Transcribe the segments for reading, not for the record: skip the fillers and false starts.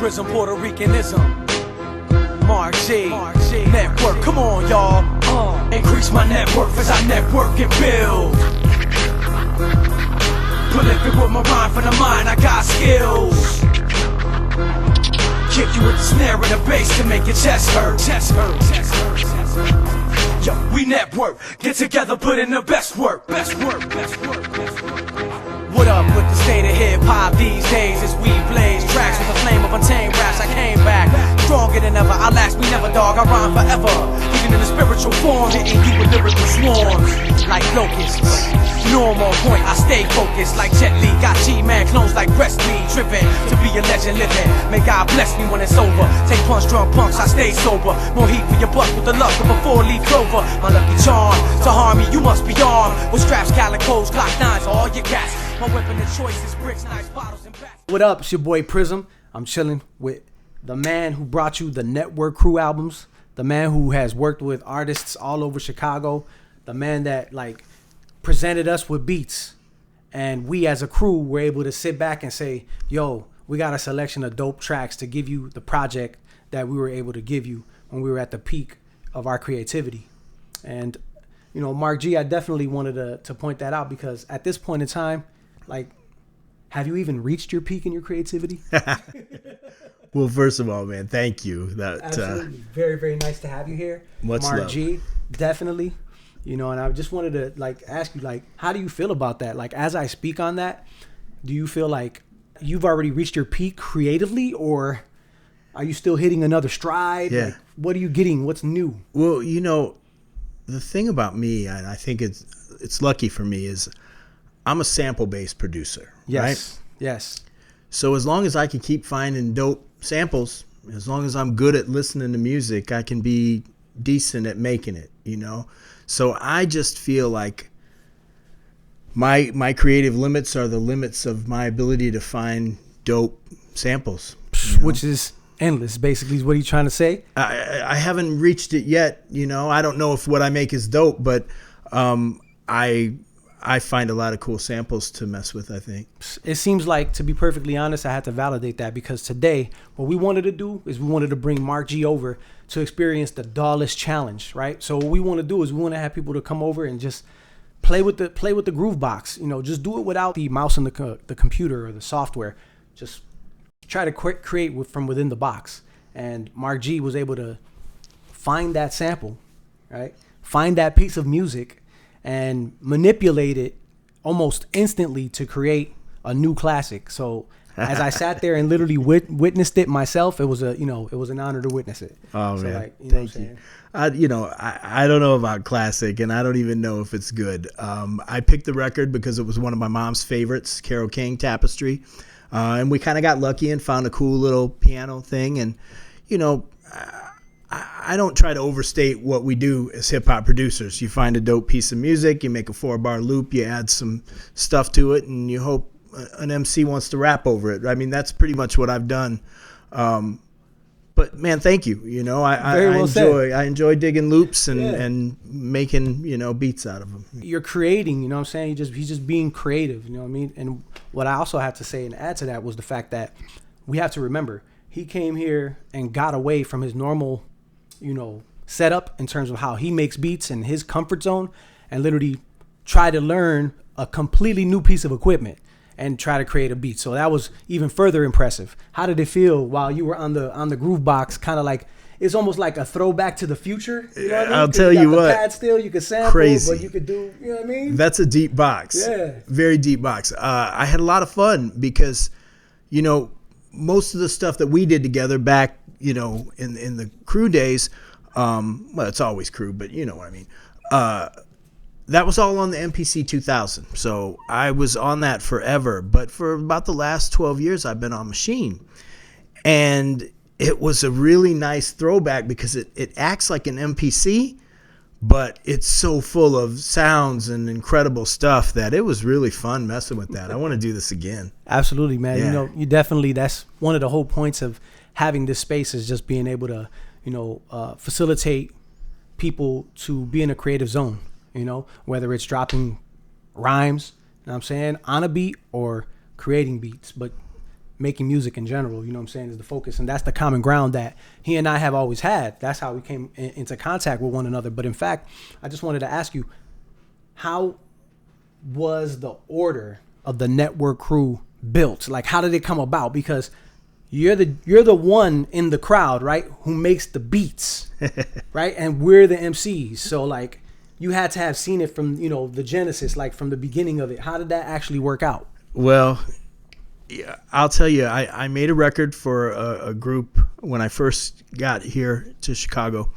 PRism, Puertoricanism. Marc Gee, network, come on y'all. Increase my net worth as I network and build. Prolific with my rhyme from the mind, I got skills. Kick you with the snare and the bass to make your chest hurt. Yo, we network, get together, put in the best work. What up with the state of hip-hop these days as we blaze tracks with the flame of untamed raps? I came back, stronger than ever. I last me never, dog, I rhyme forever. Even in the spiritual form, hitting you with lyrical swarms like locusts. You know I'm on point, I stay focused like Jet Li. Got G-Man clones like Presley, tripping to be a legend living. May God bless me when it's over. Take punch drunk punks, I stay sober. More heat for your buck with the luck of a 4-leaf clover. My lucky charm, to harm me, you must be armed with straps, calicos, Glock 9s, all your gas. My weapon of choice is bricks, knives, bottles, and bats. What up, it's your boy PRism. I'm chilling with the man who brought you the Network Crew albums, the man who has worked with artists all over Chicago, the man that like presented us with beats, and we as a crew were able to sit back and say, yo, we got a selection of dope tracks to give you the project that we were able to give you when we were at the peak of our creativity. And you know, Marc Gee, I definitely wanted to point that out because at this point in time, like, have you even reached your peak in your creativity? Well, first of all, man, thank you. Absolutely. Very, very nice to have you here. Much Marc love. Gee, definitely. You know, and I just wanted to like ask you, like, how do you feel about that? Like, as I speak on that, do you feel like you've already reached your peak creatively, or are you still hitting another stride? Yeah. Like, what are you getting? What's new? Well, you know, the thing about me, and I think it's lucky for me, is I'm a sample-based producer. Yes. Right? Yes. So as long as I can keep finding dope samples, as long as I'm good at listening to music, I can be decent at making it, you know? So I just feel like my creative limits are the limits of my ability to find dope samples. You know? Which is endless, basically, is what you're trying to say? I haven't reached it yet, you know? I don't know if what I make is dope, but I find a lot of cool samples to mess with, I think. It seems like, to be perfectly honest, I had to validate that because today, what we wanted to do is we wanted to bring Marc Gee over to experience the DAWLESS challenge, right? So what we want to do is we want to have people to come over and just play with the groove box. You know, just do it without the mouse and the computer or the software. Just try to create from within the box. And Marc Gee was able to find that sample, right? Find that piece of music and manipulate it almost instantly to create a new classic. So as I sat there and literally witnessed it myself, it was an honor to witness it. Oh, so, man, like, thank you. I don't know about classic, and I don't even know if it's good. I picked the record because it was one of my mom's favorites, Carole King, Tapestry. And we kind of got lucky and found a cool little piano thing. And, you know, I don't try to overstate what we do as hip-hop producers. You find a dope piece of music, you make a 4-bar loop, you add some stuff to it, and you hope an MC wants to rap over it. I mean, that's pretty much what I've done. But, man, thank you. You know, I enjoy digging loops and making, you know, beats out of them. You're creating, you know what I'm saying? He's just being creative, you know what I mean? And what I also have to say and add to that was the fact that we have to remember, he came here and got away from his normal, you know, setup in terms of how he makes beats in his comfort zone and literally try to learn a completely new piece of equipment and try to create a beat. So that was even further impressive. How did it feel while you were on the groove box? Kind of like, it's almost like a throwback to the future. You know what I mean? I'll tell you what. Pad still, you could sample, crazy. But you could do, you know what I mean? That's a deep box. Yeah. Very deep box. I had a lot of fun because, you know, most of the stuff that we did together back, you know, in the crew days, well, it's always crew, but you know what I mean. That was all on the MPC 2000. So I was on that forever. But for about the last 12 years, I've been on Maschine. And it was a really nice throwback because it acts like an MPC, but it's so full of sounds and incredible stuff that it was really fun messing with that. I want to do this again. Absolutely, man. Yeah. You know, you definitely, that's one of the whole points of having this space is just being able to, you know, facilitate people to be in a creative zone, you know, whether it's dropping rhymes, you know what I'm saying, on a beat or creating beats. But making music in general, you know what I'm saying, is the focus. And that's the common ground that he and I have always had. That's how we came into contact with one another. But in fact, I just wanted to ask you, how was the order of the network crew built? Like, how did it come about? Because you're the one in the crowd, right, who makes the beats, right? And we're the MCs. So like, you had to have seen it from, you know, the genesis, like from the beginning of it. How did that actually work out? Well, yeah, I'll tell you, I made a record for a group when I first got here to Chicago.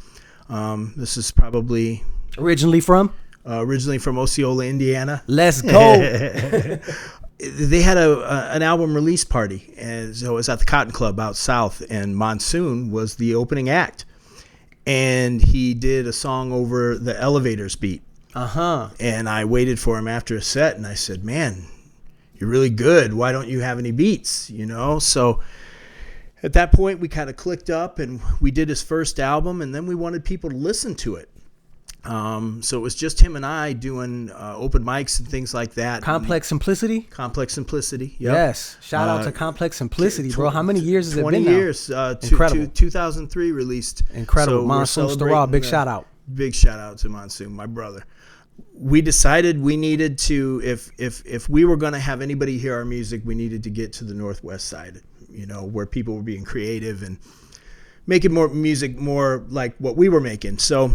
This is probably Originally from Osceola, Indiana. Let's go. They had an album release party, and so it was at the Cotton Club out south, and Monsoon was the opening act, and he did a song over the Elevators beat. And I waited for him after a set, and I said, "Man, you're really good. Why don't you have any beats?" You know, so at that point we kind of clicked up, and we did his first album, and then we wanted people to listen to it. So it was just him and I doing open mics and things like that. Complex Simplicity? Complex Simplicity, yep. Yes. Shout out to Complex Simplicity, bro. How many years has it been 20 now? years. Incredible. 2003 released. Incredible. So Monsoon Starra, big shout out. Big shout out to Monsoon, my brother. We decided we needed to, if we were going to have anybody hear our music, we needed to get to the Northwest side, you know, where people were being creative and making more music more like what we were making. So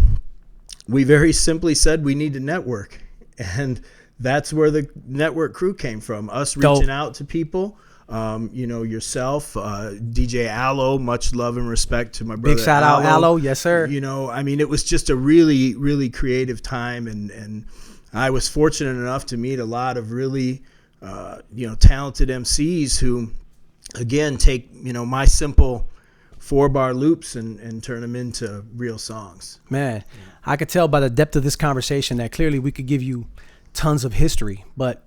we very simply said we need to network, and that's where the network crew came from. Us reaching out to people, you know, yourself, DJ Aloe, much love and respect to my brother. Big shout out Aloe, yes sir. You know, I mean, it was just a really, really creative time, and I was fortunate enough to meet a lot of really, you know, talented MCs who, again, take, you know, my simple 4-bar loops and turn them into real songs. Man, I could tell by the depth of this conversation that clearly we could give you tons of history, but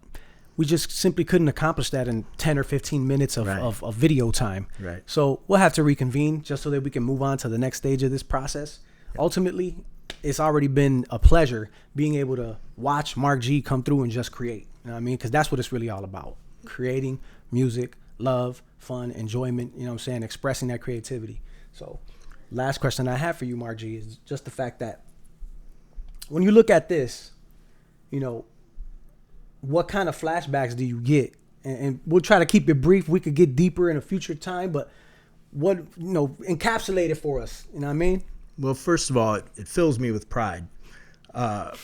we just simply couldn't accomplish that in 10 or 15 minutes of video time. Right. So we'll have to reconvene just so that we can move on to the next stage of this process. Ultimately, it's already been a pleasure being able to watch Marc Gee come through and just create. You know what I mean? Because that's what it's really all about. Creating music, love, fun, enjoyment, you know what I'm saying? Expressing that creativity. So last question I have for you, Marc Gee, is just the fact that when you look at this, you know, what kind of flashbacks do you get? And we'll try to keep it brief. We could get deeper in a future time, but what, you know, encapsulate it for us. You know what I mean? Well, first of all, it fills me with pride. A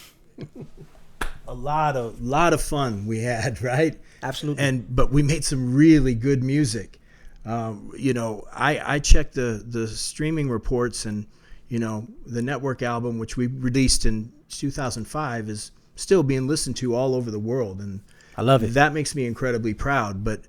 lot of fun we had, right? Absolutely. But we made some really good music. You know, I checked the streaming reports, and you know, the network album, which we released in 2005, is still being listened to all over the world, and I love it. That makes me incredibly proud. But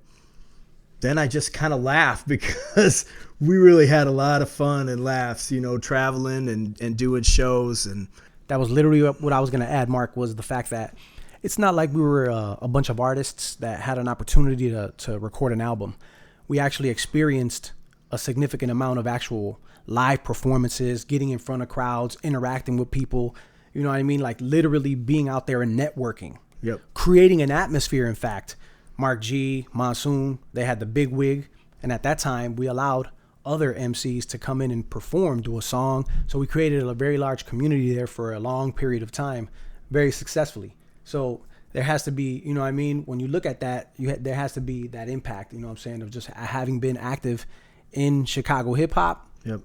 then I just kind of laugh because we really had a lot of fun and laughs, you know, traveling and doing shows. And that was literally what I was going to add, Mark, was the fact that it's not like we were a bunch of artists that had an opportunity to record an album. We actually experienced a significant amount of actual live performances, getting in front of crowds, interacting with people, you know what I mean? Like literally being out there and networking, creating an atmosphere. In fact, Marc Gee, Monsoon, they had the big wig. And at that time, we allowed other MCs to come in and perform, do a song. So we created a very large community there for a long period of time, very successfully. So there has to be, you know what I mean? When you look at that, there has to be that impact, you know what I'm saying, of just having been active in Chicago hip hop. Yep.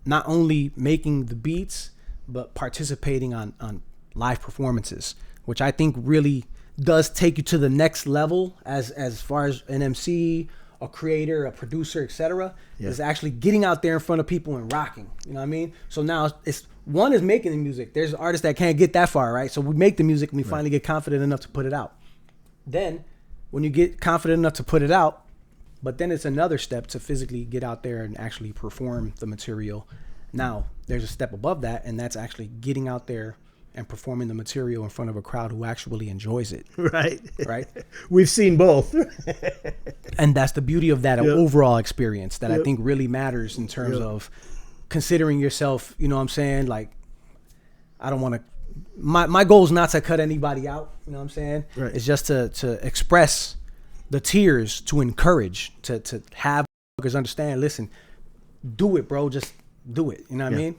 Not only making the beats, but participating on live performances, which I think really does take you to the next level as far as an MC, a creator, a producer, etc. Is actually getting out there in front of people and rocking. You know what I mean? So now it's one is making the music. There's artists that can't get that far, right? So we make the music and we finally get confident enough to put it out. Then when you get confident enough to put it out, but then it's another step to physically get out there and actually perform the material. Now there's a step above that, and that's actually getting out there and performing the material in front of a crowd who actually enjoys it. Right. Right. We've seen both. And that's the beauty of that overall experience that I think really matters in terms of considering yourself, you know what I'm saying? Like, I don't want to, my goal is not to cut anybody out, you know what I'm saying? Right. It's just to express the tears to encourage, to have motherfuckers understand, listen, do it, bro. Just do it. You know what I mean?